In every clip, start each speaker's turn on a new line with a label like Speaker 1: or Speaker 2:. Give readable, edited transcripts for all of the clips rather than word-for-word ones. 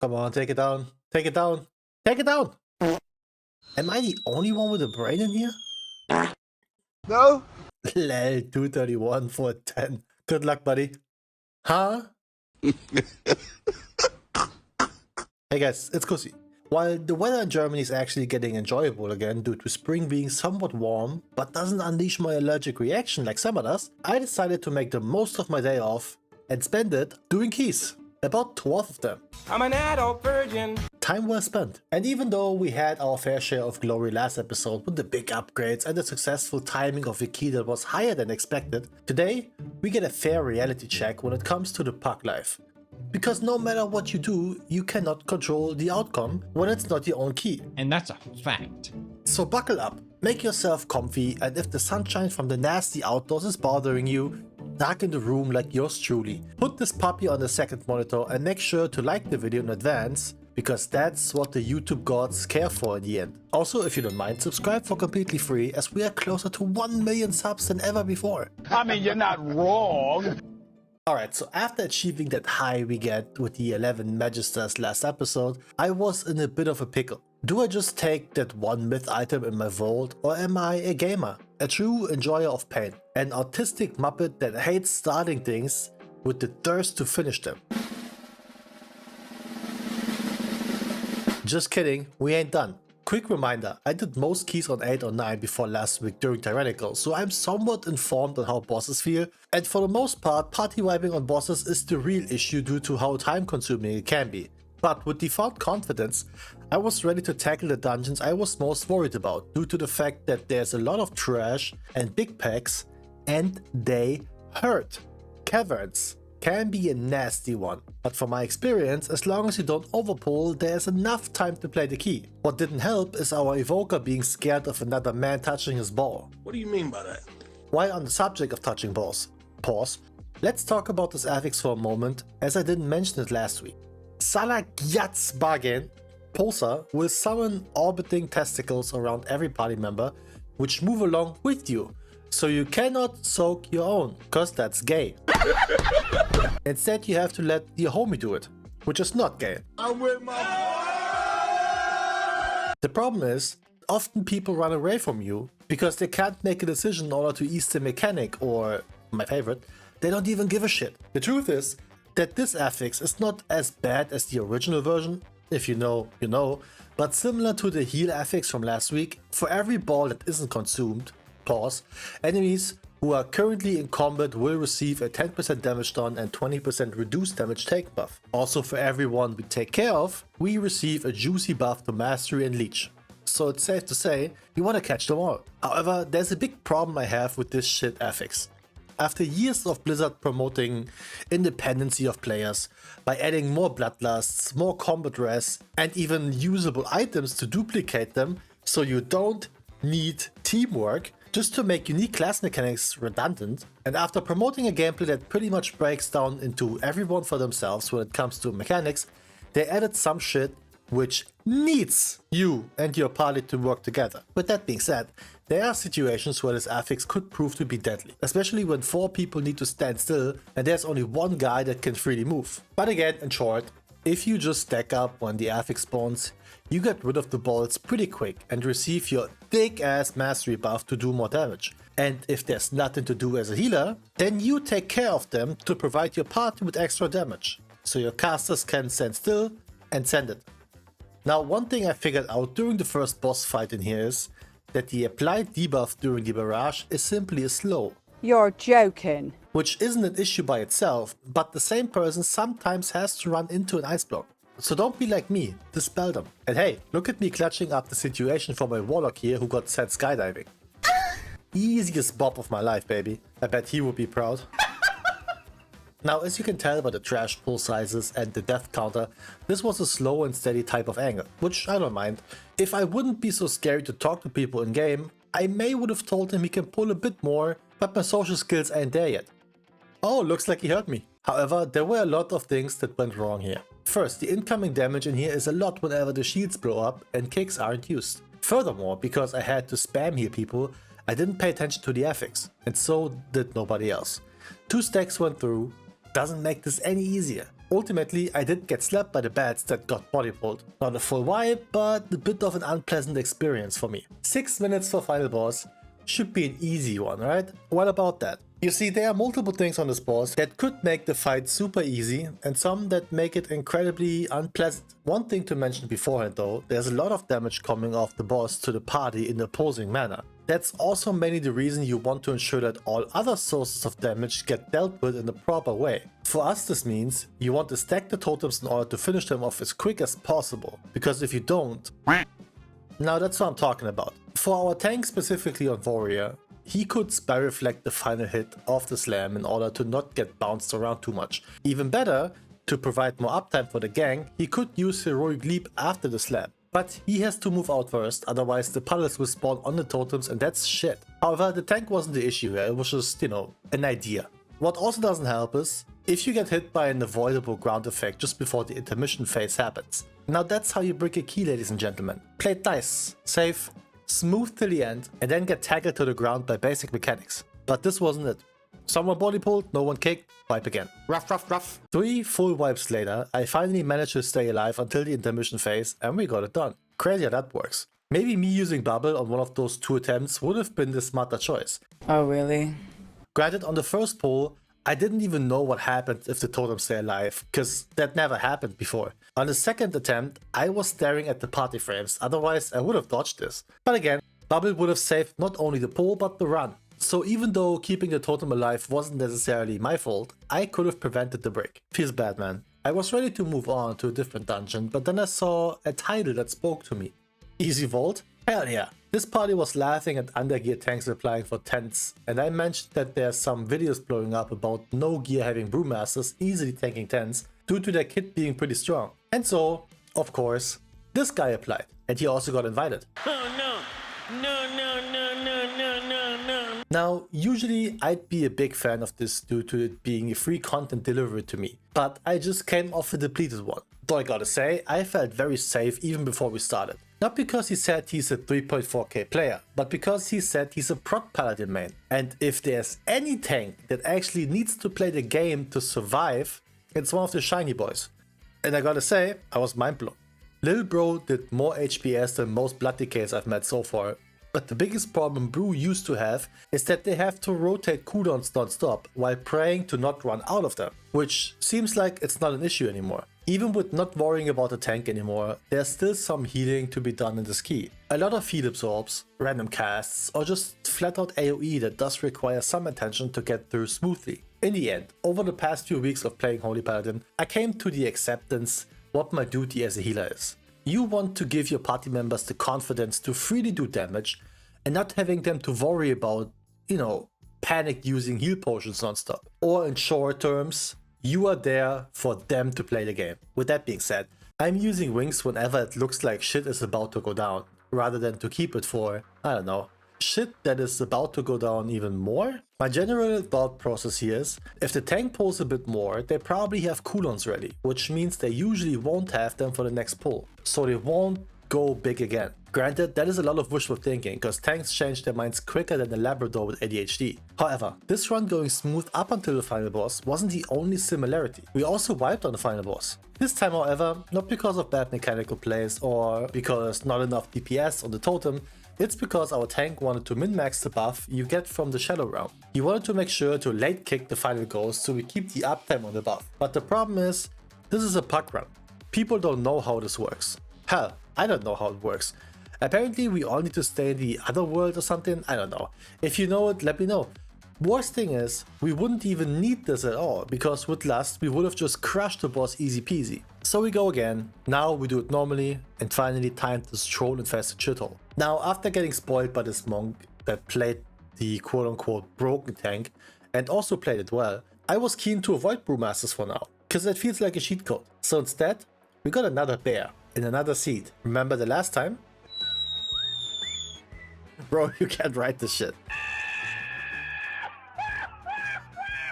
Speaker 1: Come on, take it down. Take it down. Take it down! Am I the only one with a brain in here?
Speaker 2: No?
Speaker 1: Lel, 231 for a 10. Good luck, buddy. Huh? Hey guys, it's Kussi. While the weather in Germany is actually getting enjoyable again due to spring being somewhat warm, but doesn't unleash my allergic reaction like summer does, I decided to make the most of my day off and spend it doing keys. About 12 of them.
Speaker 3: I'm an adult virgin.
Speaker 1: Time well spent. And even though we had our fair share of glory last episode with the big upgrades and the successful timing of a key that was higher than expected, today we get a fair reality check when it comes to the puck life. Because no matter what you do, you cannot control the outcome when it's not your own key.
Speaker 4: And that's a fact.
Speaker 1: So buckle up, make yourself comfy, and if the sunshine from the nasty outdoors is bothering you, darken the room like yours truly. Put this puppy on the second monitor and make sure to like the video in advance, because that's what the YouTube gods care for in the end. Also, if you don't mind, subscribe for completely free, as we are closer to 1 million subs than ever before.
Speaker 2: I mean, you're not wrong.
Speaker 1: Alright, so after achieving that high we get with the 11 Magisters last episode, I was in a bit of a pickle. Do I just take that one myth item in my vault, or am I a gamer? A true enjoyer of pain? An autistic muppet that hates starting things with the thirst to finish them? Just kidding, we ain't done. Quick reminder, I did most keys on 8 or 9 before last week during Tyrannical, so I'm somewhat informed on how bosses feel, and for the most part, party wiping on bosses is the real issue due to how time consuming it can be. But with default confidence, I was ready to tackle the dungeons I was most worried about, due to the fact that there's a lot of trash and big packs, and they hurt. Caverns can be a nasty one, but from my experience, as long as you don't overpull, there's enough time to play the key. What didn't help is our evoker being scared of another man touching his ball.
Speaker 2: What do you mean by that?
Speaker 1: While on the subject of touching balls, pause, let's talk about this affix for a moment, as I didn't mention it last week. Salagyats Bargain, Pulsar will summon orbiting testicles around every party member, which move along with you. So you cannot soak your own, cause that's gay. Instead you have to let your homie do it, which is not gay.
Speaker 2: I'm with my...
Speaker 1: The problem is, often people run away from you because they can't make a decision in order to ease the mechanic, or, my favorite, they don't even give a shit. The truth is that this affix is not as bad as the original version, if you know, you know, but similar to the heal affix from last week, for every ball that isn't consumed, pause, enemies who are currently in combat will receive a 10% damage done and 20% reduced damage take buff. Also, for everyone we take care of, we receive a juicy buff to mastery and leech. So it's safe to say, you want to catch them all. However, there's a big problem I have with this shit affix. After years of Blizzard promoting independency of players by adding more bloodlusts, more combat res, and even usable items to duplicate them so you don't need teamwork, just to make unique class mechanics redundant, and after promoting a gameplay that pretty much breaks down into everyone for themselves when it comes to mechanics, they added some shit which needs you and your party to work together. With that being said, there are situations where this affix could prove to be deadly, especially when 4 people need to stand still and there's only one guy that can freely move. But again, in short, if you just stack up when the affix spawns, you get rid of the balls pretty quick and receive your thick ass mastery buff to do more damage. And if there's nothing to do as a healer, then you take care of them to provide your party with extra damage, so your casters can stand still and send it. Now, one thing I figured out during the first boss fight in here is that the applied debuff during the barrage is simply a slow.
Speaker 5: You're joking.
Speaker 1: Which isn't an issue by itself, but the same person sometimes has to run into an ice block. So don't be like me, dispel them. And hey, look at me clutching up the situation for my warlock here who got sent skydiving. Easiest bob of my life, baby. I bet he would be proud. Now, as you can tell by the trash pull sizes and the death counter, this was a slow and steady type of angle, which I don't mind. If I wouldn't be so scary to talk to people in game, I may would have told him he can pull a bit more, but my social skills ain't there yet. Oh, looks like he heard me. However, there were a lot of things that went wrong here. First, the incoming damage in here is a lot whenever the shields blow up and kicks aren't used. Furthermore, because I had to spam heal people, I didn't pay attention to the affix, and so did nobody else. 2 stacks went through, doesn't make this any easier. Ultimately, I did get slapped by the bats that got body pulled. Not a full wipe, but a bit of an unpleasant experience for me. 6 minutes for final boss should be an easy one, right? What about that? You see, there are multiple things on this boss that could make the fight super easy and some that make it incredibly unpleasant. One thing to mention beforehand though, there's a lot of damage coming off the boss to the party in an opposing manner. That's also mainly the reason you want to ensure that all other sources of damage get dealt with in the proper way. For us this means you want to stack the totems in order to finish them off as quick as possible, because if you don't... Now that's what I'm talking about. For our tank specifically on Warrior, he could spell reflect the final hit of the slam in order to not get bounced around too much. Even better, to provide more uptime for the gang, he could use Heroic Leap after the slam. But he has to move out first, otherwise the puddles will spawn on the totems and that's shit. However, the tank wasn't the issue here, it was just, an idea. What also doesn't help is, if you get hit by an avoidable ground effect just before the intermission phase happens. Now that's how you break a key, ladies and gentlemen. Play it nice, safe, smooth till the end, and then get tackled to the ground by basic mechanics. But this wasn't it. Someone body pulled, no one kicked, wipe again. Rough, rough, rough. 3 full wipes later, I finally managed to stay alive until the intermission phase and we got it done. Crazy how that works. Maybe me using bubble on one of those 2 attempts would have been the smarter choice.
Speaker 3: Oh really?
Speaker 1: Granted, on the first pull, I didn't even know what happened if the totems stay alive, cause that never happened before. On the second attempt, I was staring at the party frames, otherwise I would have dodged this. But again, bubble would have saved not only the pull but the run. So even though keeping the totem alive wasn't necessarily my fault, I could have prevented the break. Feels bad, man. I was ready to move on to a different dungeon, but then I saw a title that spoke to me. Easy Vault? Hell yeah. This party was laughing at undergear tanks applying for tents, and I mentioned that there's some videos blowing up about no gear having brewmasters easily tanking tents due to their kit being pretty strong. And so, of course, this guy applied, and he also got invited.
Speaker 4: Oh no! No, no, no, no, no, no, no.
Speaker 1: Now, usually I'd be a big fan of this due to it being a free content delivery to me, but I just came off a depleted one. Though I gotta say, I felt very safe even before we started. Not because he said he's a 3.4k player, but because he said he's a prot paladin main. And if there's any tank that actually needs to play the game to survive, it's one of the shiny boys. And I gotta say, I was mind blown. Lil Bro did more HPS than most blood decays I've met so far, but the biggest problem Brew used to have is that they have to rotate cooldowns non-stop while praying to not run out of them, which seems like it's not an issue anymore. Even with not worrying about the tank anymore, there's still some healing to be done in this key. A lot of heal absorbs, random casts, or just flat out AoE that does require some attention to get through smoothly. In the end, over the past few weeks of playing Holy Paladin, I came to the acceptance what my duty as a healer is. You want to give your party members the confidence to freely do damage and not having them to worry about, panic using heal potions non-stop. Or in short terms, you are there for them to play the game. With that being said, I'm using wings whenever it looks like shit is about to go down, rather than to keep it for, shit that is about to go down even more. My general thought process here is, if the tank pulls a bit more, they probably have cooldowns ready, which means they usually won't have them for the next pull, so they won't go big again. Granted, that is a lot of wishful thinking, because tanks change their minds quicker than a Labrador with ADHD. However, this run going smooth up until the final boss wasn't the only similarity. We also wiped on the final boss. This time, however, not because of bad mechanical plays or because not enough DPS on the totem, it's because our tank wanted to min-max the buff you get from the Shadow Realm. He wanted to make sure to late kick the final ghost so we keep the uptime on the buff. But the problem is, this is a puck run. People don't know how this works. Hell, I don't know how it works. Apparently we all need to stay in the other world or something, I don't know. If you know it, let me know. Worst thing is, we wouldn't even need this at all, because with Lust we would have just crushed the boss easy peasy. So we go again, now we do it normally, and finally time this troll infested shithole. Now after getting spoiled by this monk that played the quote unquote broken tank, and also played it well, I was keen to avoid Brewmasters for now, cause it feels like a cheat code. So instead, we got another bear, in another seat. Remember the last time? Bro, you can't write this shit.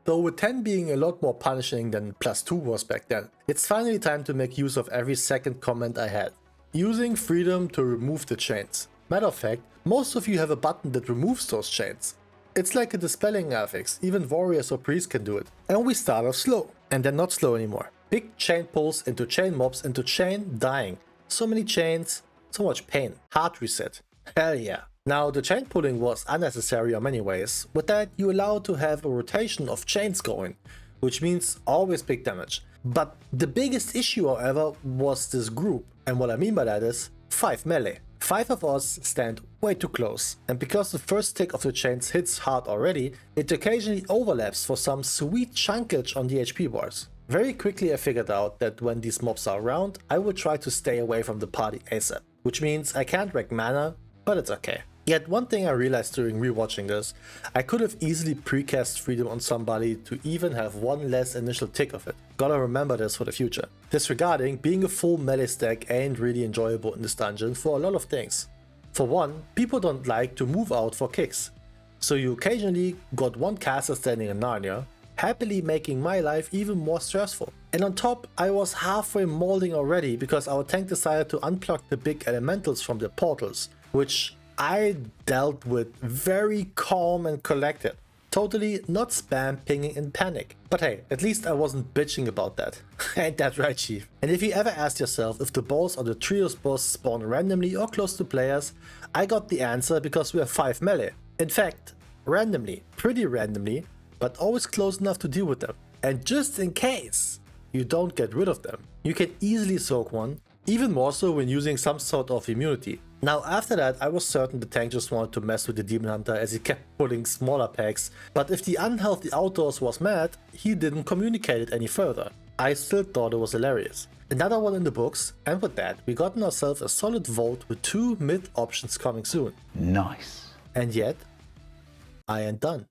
Speaker 1: Though with 10 being a lot more punishing than +2 was back then, it's finally time to make use of every second comment I had. Using freedom to remove the chains. Matter of fact, most of you have a button that removes those chains. It's like a dispelling affix, even warriors or priests can do it. And we start off slow, and then not slow anymore. Big chain pulls into chain mobs into chain dying. So many chains, so much pain. Hard reset. Hell yeah. Now the chain pulling was unnecessary in many ways. With that you allowed to have a rotation of chains going, which means always big damage. But the biggest issue however was this group, and what I mean by that is 5 melee. 5 of us stand way too close, and because the first tick of the chains hits hard already, it occasionally overlaps for some sweet chunkage on the HP bars. Very quickly I figured out that when these mobs are around, I will try to stay away from the party ASAP, which means I can't wreck mana, but it's okay. Yet one thing I realized during rewatching this, I could have easily precast Freedom on somebody to even have one less initial tick of it. Gotta remember this for the future. Disregarding, being a full melee stack ain't really enjoyable in this dungeon for a lot of things. For one, people don't like to move out for kicks, so you occasionally got one caster standing in Narnia, happily making my life even more stressful. And on top, I was halfway molding already because our tank decided to unplug the big elementals from their portals, which I dealt with very calm and collected. Totally not spam pinging in panic. But hey, at least I wasn't bitching about that. Ain't that right, Chief? And if you ever asked yourself if the boss or the trios boss spawn randomly or close to players, I got the answer because we have 5 melee. In fact, randomly, pretty randomly, but always close enough to deal with them. And just in case you don't get rid of them, you can easily soak one, even more so when using some sort of immunity. Now after that I was certain the tank just wanted to mess with the Demon Hunter as he kept pulling smaller packs, but if the unhealthy outdoors was mad, he didn't communicate it any further. I still thought it was hilarious. Another one in the books, and with that we gotten ourselves a solid vote with 2 mid options coming soon.
Speaker 2: Nice.
Speaker 1: And yet, I ain't done.